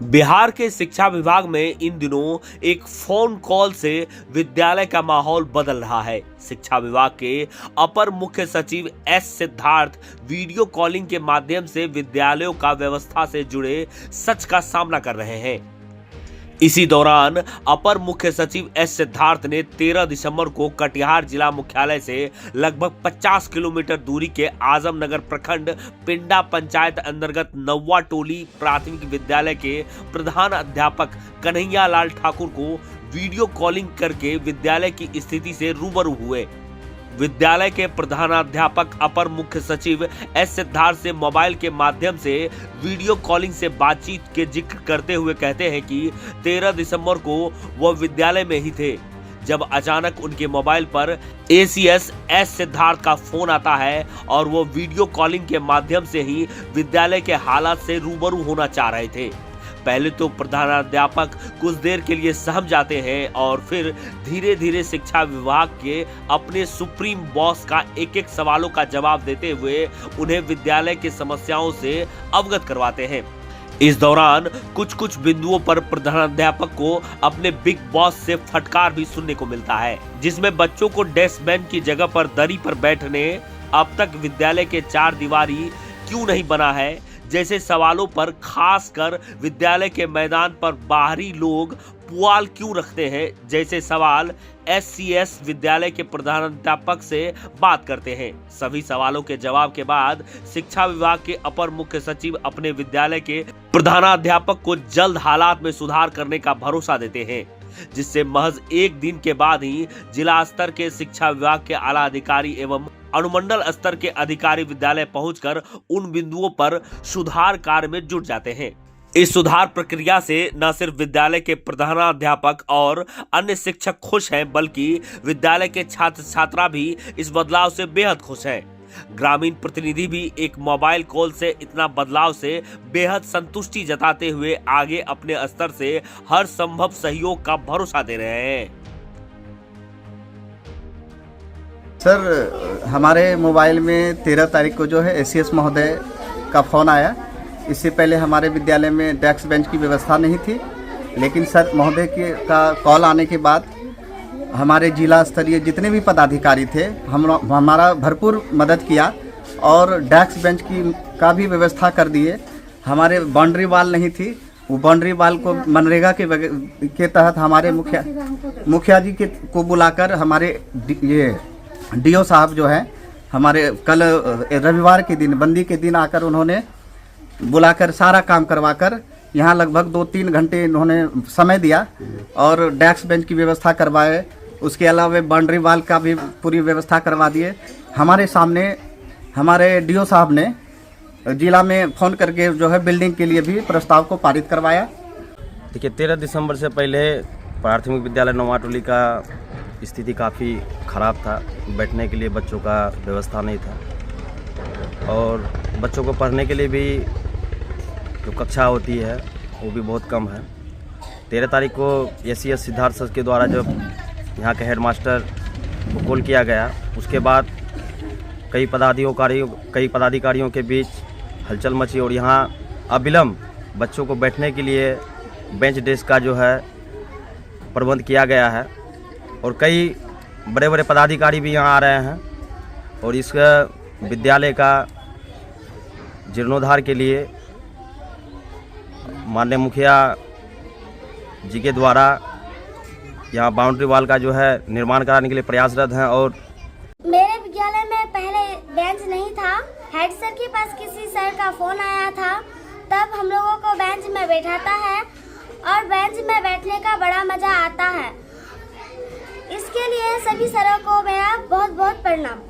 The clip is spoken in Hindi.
बिहार के शिक्षा विभाग में इन दिनों एक फोन कॉल से विद्यालय का माहौल बदल रहा है। शिक्षा विभाग के अपर मुख्य सचिव एस सिद्धार्थ वीडियो कॉलिंग के माध्यम से विद्यालयों का व्यवस्था से जुड़े सच का सामना कर रहे हैं। इसी दौरान अपर मुख्य सचिव एस सिद्धार्थ ने 13 दिसंबर को कटिहार जिला मुख्यालय से लगभग 50 किलोमीटर दूरी के आजमनगर प्रखंड पिंडा पंचायत अंतर्गत नौवा टोली प्राथमिक विद्यालय के प्रधान अध्यापक कन्हैया लाल ठाकुर को वीडियो कॉलिंग करके विद्यालय की स्थिति से रूबरू हुए। विद्यालय के प्रधानाध्यापक अपर मुख्य सचिव एस सिद्धार्थ से मोबाइल के माध्यम से वीडियो कॉलिंग से बातचीत के जिक्र करते हुए कहते हैं कि 13 दिसंबर को वह विद्यालय में ही थे जब अचानक उनके मोबाइल पर एसीएस एस सिद्धार्थ का फोन आता है और वो वीडियो कॉलिंग के माध्यम से ही विद्यालय के हालात से रूबरू होना चाह रहे थे। पहले तो प्रधानाध्यापक कुछ देर के लिए सहम जाते हैं और फिर धीरे धीरे शिक्षा विभाग के अपने सुप्रीम बॉस का एक एक सवालों का जवाब देते हुए उन्हें विद्यालय की समस्याओं से अवगत करवाते हैं। इस दौरान कुछ बिंदुओं पर प्रधानाध्यापक को अपने बिग बॉस से फटकार भी सुनने को मिलता है, जिसमें बच्चों को डेस्क बेंच की जगह पर दरी पर बैठने, अब तक विद्यालय के 4 दीवारी क्यों नहीं बना है जैसे सवालों पर, खासकर विद्यालय के मैदान पर बाहरी लोग पुआल क्यों रखते हैं जैसे सवाल एससीएस विद्यालय के प्रधानाध्यापक से बात करते हैं। सभी सवालों के जवाब के बाद शिक्षा विभाग के अपर मुख्य सचिव अपने विद्यालय के प्रधानाध्यापक को जल्द हालात में सुधार करने का भरोसा देते हैं, जिससे महज एक दिन के बाद ही जिला स्तर के शिक्षा विभाग के आला अधिकारी एवं अनुमंडल स्तर के अधिकारी विद्यालय पहुंचकर उन बिंदुओं पर सुधार कार्य में जुट जाते हैं। इस सुधार प्रक्रिया से न सिर्फ विद्यालय के प्रधानाध्यापक और अन्य शिक्षक खुश हैं, बल्कि विद्यालय के छात्र छात्रा भी इस बदलाव से बेहद खुश हैं। ग्रामीण प्रतिनिधि भी एक मोबाइल कॉल से इतना बदलाव से बेहद संतुष्टि जताते हुए आगे अपने स्तर से हर संभव सहयोग का भरोसा दे रहे हैं। सर, हमारे मोबाइल में 13 तारीख को जो है एसीएस महोदय का फ़ोन आया। इससे पहले हमारे विद्यालय में डेस्क बेंच की व्यवस्था नहीं थी, लेकिन सर महोदय का कॉल आने के बाद हमारे जिला स्तरीय जितने भी पदाधिकारी थे हमारा भरपूर मदद किया और डेस्क बेंच का भी व्यवस्था कर दिए। हमारे बाउंड्री वाल नहीं थी, वो बाउंड्री वाल को मनरेगा के तहत हमारे मुखिया जी को बुलाकर हमारे ये डीओ साहब जो है हमारे कल रविवार के दिन बंदी के दिन आकर उन्होंने बुलाकर सारा काम करवाकर यहाँ लगभग 2-3 घंटे इन्होंने समय दिया और डेस्क बेंच की व्यवस्था करवाए। उसके अलावा बाउंड्री वाल का भी पूरी व्यवस्था करवा दिए। हमारे सामने हमारे डीओ साहब ने जिला में फ़ोन करके जो है बिल्डिंग के लिए भी प्रस्ताव को पारित करवाया। देखिए, 13 दिसंबर से पहले प्राथमिक विद्यालय नौवा टोली का स्थिति काफ़ी ख़राब था। बैठने के लिए बच्चों का व्यवस्था नहीं था और बच्चों को पढ़ने के लिए भी जो कक्षा होती है वो भी बहुत कम है। 13 तारीख को एसीएस सिद्धार्थ सर के द्वारा जब यहाँ के हेडमास्टर को कॉल किया गया, उसके बाद कई पदाधिकारियों के बीच हलचल मची और यहाँ अविलंब बच्चों को बैठने के लिए बेंच डेस्क का जो है प्रबंध किया गया है और कई बड़े बड़े पदाधिकारी भी यहाँ आ रहे हैं और इस विद्यालय का जीर्णोद्धार के लिए माननीय मुखिया जी के द्वारा यहाँ बाउंड्री वाल का जो है निर्माण कराने के लिए प्रयासरत हैं। और मेरे विद्यालय में पहले बेंच नहीं था। हेड सर के पास किसी सर का फोन आया था, तब हम लोगों को बेंच में बैठाता है और बेंच में बैठने का बड़ा मजा आता है। इसके लिए सभी सरों को मेरा बहुत बहुत प्रणाम।